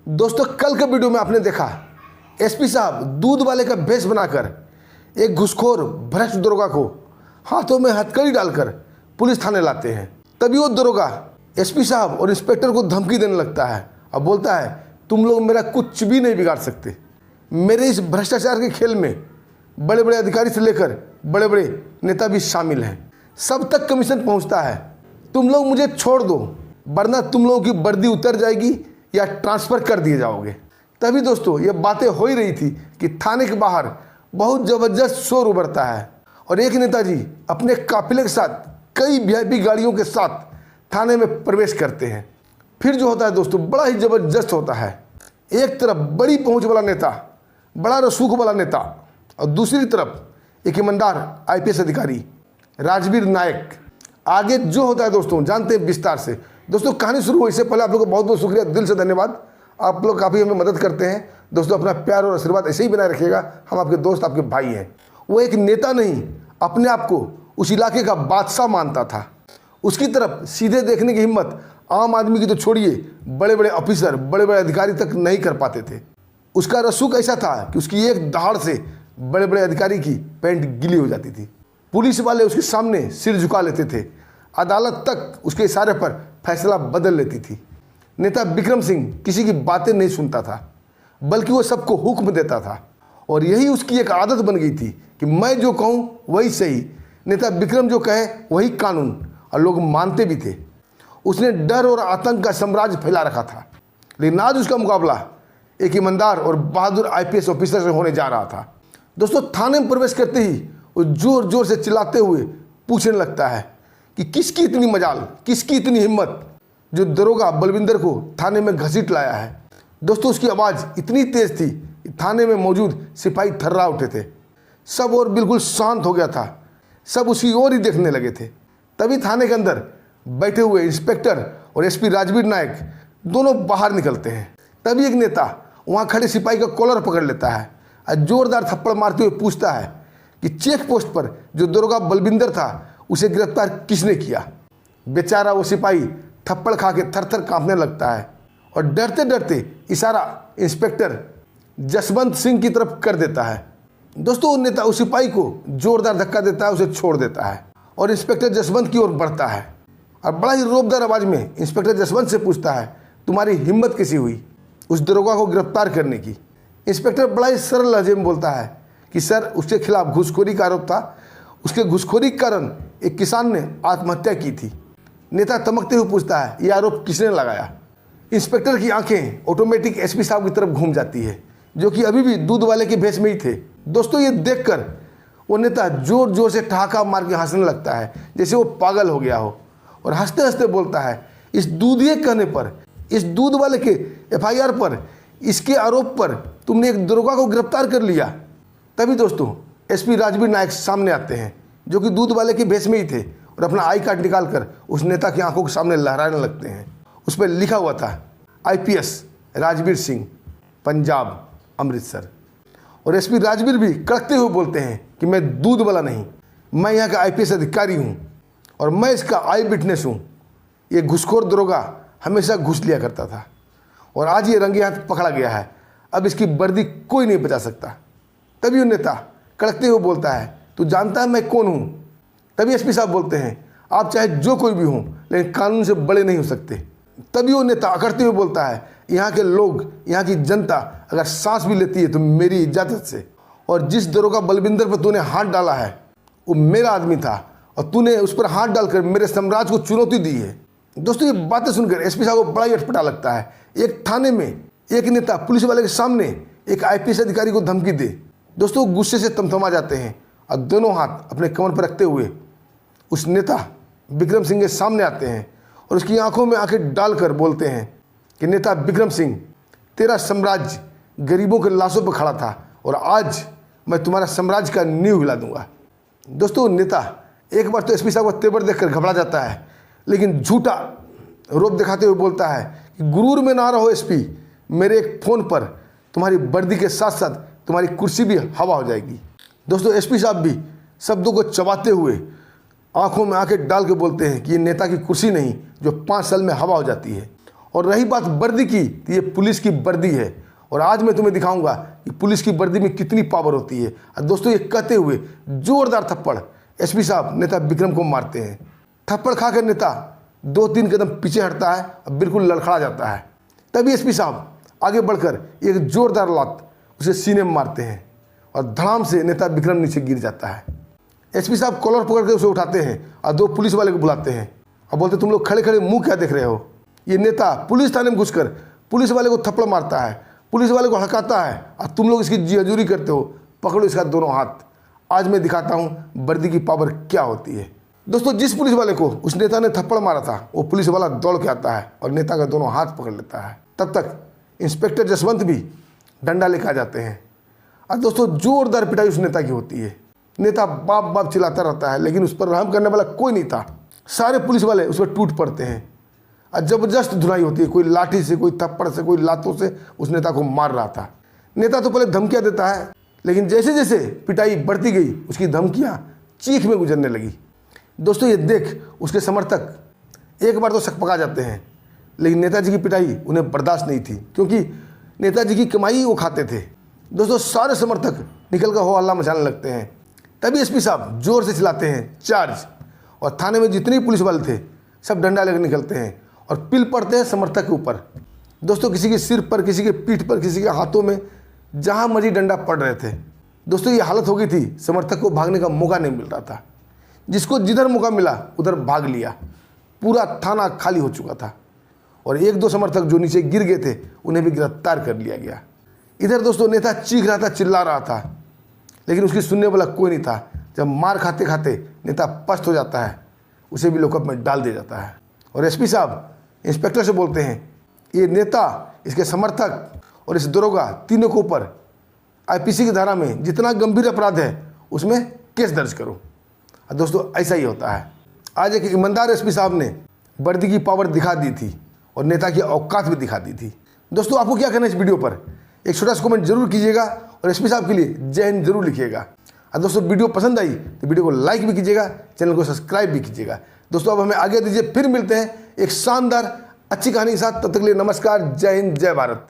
दोस्तों कल के वीडियो में आपने देखा एसपी साहब दूध वाले का भेष बनाकर एक घूसखोर भ्रष्ट दरोगा को हाथों में हथकड़ी डालकर पुलिस थाने लाते हैं। तभी वो दरोगा एसपी साहब और इंस्पेक्टर को धमकी देने लगता है और बोलता है, तुम लोग मेरा कुछ भी नहीं बिगाड़ सकते। मेरे इस भ्रष्टाचार के खेल में बड़े बड़े अधिकारी से लेकर बड़े बड़े नेता भी शामिल हैं। सब तक कमीशन पहुंचता है। तुम लोग मुझे छोड़ दो वरना तुम लोगों की वर्दी उतर जाएगी या ट्रांसफ़र कर दिए जाओगे। तभी दोस्तों ये बातें हो ही रही थी कि थाने के बाहर बहुत ज़बरदस्त शोर उभरता है और एक नेताजी अपने काफिले के साथ कई वीआईपी गाड़ियों के साथ थाने में प्रवेश करते हैं। फिर जो होता है दोस्तों बड़ा ही ज़बरदस्त होता है। एक तरफ बड़ी पहुंच वाला नेता, बड़ा रसूख वाला नेता और दूसरी तरफ एक ईमानदार आईपीएस अधिकारी राजवीर नायक। आगे जो होता है दोस्तों जानते हैं विस्तार से। दोस्तों कहानी शुरू हो इससे पहले आप लोगों को बहुत बहुत शुक्रिया, दिल से धन्यवाद। आप लोग काफ़ी हमें मदद करते हैं दोस्तों। अपना प्यार और आशीर्वाद ऐसे ही बनाए रखिएगा। हम आपके दोस्त, आपके भाई हैं। वो एक नेता नहीं, अपने आप को उस इलाके का बादशाह मानता था। उसकी तरफ सीधे देखने की हिम्मत आम आदमी की तो छोड़िए, बड़े बड़े ऑफिसर, बड़े बड़े अधिकारी तक नहीं कर पाते थे। उसका रसूख ऐसा था कि उसकी एक दहाड़ से बड़े बड़े अधिकारी की पैंट गीली हो जाती थी। पुलिस वाले उसके सामने सिर झुका लेते थे। अदालत तक उसके इशारे पर फैसला बदल लेती थी। नेता विक्रम सिंह किसी की बातें नहीं सुनता था, बल्कि वो सबको हुक्म देता था और यही उसकी एक आदत बन गई थी कि मैं जो कहूँ वही सही। नेता विक्रम जो कहे वही कानून, और लोग मानते भी थे। उसने डर और आतंक का साम्राज्य फैला रखा था। लेकिन आज उसका मुकाबला एक ईमानदार और बहादुर आईपीएस ऑफिसर से होने जा रहा था। दोस्तों थाने में प्रवेश करते ही वो जोर जोर से चिल्लाते हुए पूछने लगता है कि किसकी इतनी मजाल, किसकी इतनी हिम्मत जो दरोगा बलविंदर को थाने में घसीट लाया है। दोस्तों उसकी आवाज़ इतनी तेज़ थी कि थाने में मौजूद सिपाही थर्रा उठे थे। सब और बिल्कुल शांत हो गया था। सब उसी ओर ही देखने लगे थे। तभी थाने के अंदर बैठे हुए इंस्पेक्टर और एसपी राजवीर नायक दोनों बाहर निकलते हैं। तभी एक नेता वहाँ खड़े सिपाही का कॉलर पकड़ लेता है और जोरदार थप्पड़ मारते हुए पूछता है कि चेक पोस्ट पर जो दरोगा बलविंदर था उसे गिरफ्तार किसने किया। बेचारा वो सिपाही थप्पड़ खा के थर थर कांपने लगता है और डरते डरते इशारा इंस्पेक्टर जसवंत सिंह की तरफ कर देता है। दोस्तों वो नेता उस सिपाही को जोरदार धक्का देता है, उसे छोड़ देता है और इंस्पेक्टर जसवंत की ओर बढ़ता है और बड़ा ही रोबदार आवाज़ में इंस्पेक्टर जसवंत से पूछता है, तुम्हारी हिम्मत कैसी हुई उस दरोगा को गिरफ्तार करने की। इंस्पेक्टर बड़ा ही सरल लहजे में बोलता है कि सर उसके खिलाफ घूसखोरी का आरोप था। उसके घूसखोरी के कारण एक किसान ने आत्महत्या की थी। नेता तमकते हुए पूछता है, यह आरोप किसने लगाया। इंस्पेक्टर की आंखें ऑटोमेटिक एसपी साहब की तरफ घूम जाती है, जो कि अभी भी दूध वाले के भेष में ही थे। दोस्तों ये देखकर वो नेता जोर जोर से ठहाका मार के हंसने लगता है, जैसे वो पागल हो गया हो, और हंसते हंसते बोलता है, इस दूधिए कहने पर, इस दूध वाले के एफआईआर पर, इसके आरोप पर तुमने एक दरोगा को गिरफ्तार कर लिया। तभी दोस्तों एसपी राजवीर नायक सामने आते हैं, जो कि दूध वाले के भेष में ही थे, और अपना आई कार्ड निकालकर उस नेता की आंखों के सामने लहराने लगते हैं। उस पर लिखा हुआ था आईपीएस राजवीर सिंह, पंजाब, अमृतसर। और एसपी राजवीर भी कड़कते हुए बोलते हैं कि मैं दूध वाला नहीं, मैं यहाँ का आईपीएस अधिकारी हूँ और मैं इसका आई विटनेस हूँ। ये घूसखोर दरोगा हमेशा घूस लिया करता था और आज ये रंगे हाथ पकड़ा गया है। अब इसकी वर्दी कोई नहीं बचा सकता। तभी वो नेता कड़कते हुए बोलता है, तू जानता है मैं कौन हूँ। तभी एसपी साहब बोलते हैं, आप चाहे जो कोई भी हों लेकिन कानून से बड़े नहीं हो सकते। तभी वो नेता अकड़ते हुए बोलता है, यहाँ के लोग, यहाँ की जनता अगर सांस भी लेती है तो मेरी इजाज़त से। और जिस दरोगा बलविंदर पर तूने हाथ डाला है वो मेरा आदमी था और तूने उस पर हाथ डालकर मेरे साम्राज्य को चुनौती दी है। दोस्तों ये बातें सुनकर एसपी साहब को बड़ा ही अटपटा लगता है। एक थाने में एक नेता पुलिस वाले के सामने एक आईपीएस अधिकारी को धमकी दे। दोस्तों गुस्से से तमतमा जाते हैं और दोनों हाथ अपने कमर पर रखते हुए उस नेता विक्रम सिंह के सामने आते हैं और उसकी आंखों में आंखें डालकर बोलते हैं कि नेता विक्रम सिंह, तेरा साम्राज्य गरीबों के लाशों पर खड़ा था और आज मैं तुम्हारा साम्राज्य का नींव हिला दूंगा। दोस्तों नेता एक बार तो एसपी साहब का तेवर देखकर घबरा जाता है, लेकिन झूठा रोब दिखाते हुए बोलता है कि गुरूर में ना रहो एसपी, मेरे एक फ़ोन पर तुम्हारी वर्दी के साथ साथ तुम्हारी कुर्सी भी हवा हो जाएगी। दोस्तों एसपी साहब भी शब्दों को चबाते हुए आंखों में आंखें डाल के बोलते हैं कि ये नेता की कुर्सी नहीं जो 5 साल में हवा हो जाती है। और रही बात वर्दी की, तो ये पुलिस की वर्दी है और आज मैं तुम्हें दिखाऊंगा कि पुलिस की वर्दी में कितनी पावर होती है। और दोस्तों ये कहते हुए जोरदार थप्पड़ एसपी साहब नेता विक्रम को मारते हैं। थप्पड़ खाकर नेता 2-3 कदम पीछे हटता है और बिल्कुल लड़खड़ा जाता है। तभी एसपी साहब आगे बढ़कर एक जोरदार लात उसे सीने में मारते हैं और धड़ाम से नेता विक्रम नीचे गिर जाता है। एसपी साहब कॉलर पकड़ के उसे उठाते हैं और 2 पुलिस वाले को बुलाते हैं और बोलते तुम लोग खड़े खड़े मुंह क्या देख रहे हो। ये नेता पुलिस थाने में घुसकर पुलिस वाले को थप्पड़ मारता है, पुलिस वाले को हड़काता है और तुम लोग इसकी जी हजूरी करते हो। पकड़ो इसका दोनों हाथ। आज मैं दिखाता हूँ वर्दी की पावर क्या होती है। दोस्तों जिस पुलिस वाले को उस नेता ने थप्पड़ मारा था वो पुलिस वाला दौड़ के आता है और नेता का दोनों हाथ पकड़ लेता है। तब तक इंस्पेक्टर जसवंत भी डंडा लेकर आ जाते हैं और दोस्तों जोरदार पिटाई उस नेता की होती है। नेता बाप बाप चिल्लाता रहता है लेकिन उस पर रहम करने वाला कोई नहीं था। सारे पुलिस वाले उस पर टूट पड़ते हैं और जबरदस्त धुनाई होती है। कोई लाठी से, कोई थप्पड़ से, कोई लातों से उस नेता को मार रहा था। नेता तो पहले धमकियाँ देता है लेकिन जैसे जैसे पिटाई बढ़ती गई उसकी धमकियाँ चीख में गुजरने लगी। दोस्तों ये देख उसके समर्थक एक बार तो सकपका जाते हैं लेकिन नेताजी की पिटाई उन्हें बर्दाश्त नहीं थी क्योंकि नेताजी की कमाई वो खाते थे। दोस्तों सारे समर्थक निकल कर हो हल्ला मचाने लगते हैं। तभी एसपी साहब जोर से चिल्लाते हैं चार्ज, और थाने में जितने पुलिस वाले थे सब डंडा लेकर निकलते हैं और पिल पड़ते हैं समर्थक के ऊपर। दोस्तों किसी के सिर पर, किसी के पीठ पर, किसी के हाथों में, जहाँ मर्जी डंडा पड़ रहे थे। दोस्तों ये हालत हो गई थी, समर्थक को भागने का मौका नहीं मिल रहा था। जिसको जिधर मौका मिला उधर भाग लिया। पूरा थाना खाली हो चुका था और 1-2 समर्थक जो नीचे गिर गए थे उन्हें भी गिरफ्तार कर लिया गया। इधर दोस्तों नेता चीख रहा था, चिल्ला रहा था लेकिन उसकी सुनने वाला कोई नहीं था। जब मार खाते खाते नेता पस्त हो जाता है उसे भी लॉकअप में डाल दिया जाता है और एसपी साहब इंस्पेक्टर से बोलते हैं ये नेता, इसके समर्थक और इस दरोगा तीनों के ऊपर आईपीसी की धारा में जितना गंभीर अपराध है उसमें केस दर्ज करो। दोस्तों ऐसा ही होता है। आज एक ईमानदार एसपी साहब ने वर्दी की पावर दिखा दी थी और नेता की औकात भी दिखा दी थी। दोस्तों आपको क्या कहना है इस वीडियो पर? एक छोटा सा कमेंट जरूर कीजिएगा और एसपी साहब के लिए जय हिंद जरूर लिखिएगा। और दोस्तों वीडियो पसंद आई तो वीडियो को लाइक भी कीजिएगा, चैनल को सब्सक्राइब भी कीजिएगा। दोस्तों अब हमें आगे दीजिए, फिर मिलते हैं एक शानदार अच्छी कहानी के साथ। तब तक के लिए नमस्कार, जय हिंद, जय भारत।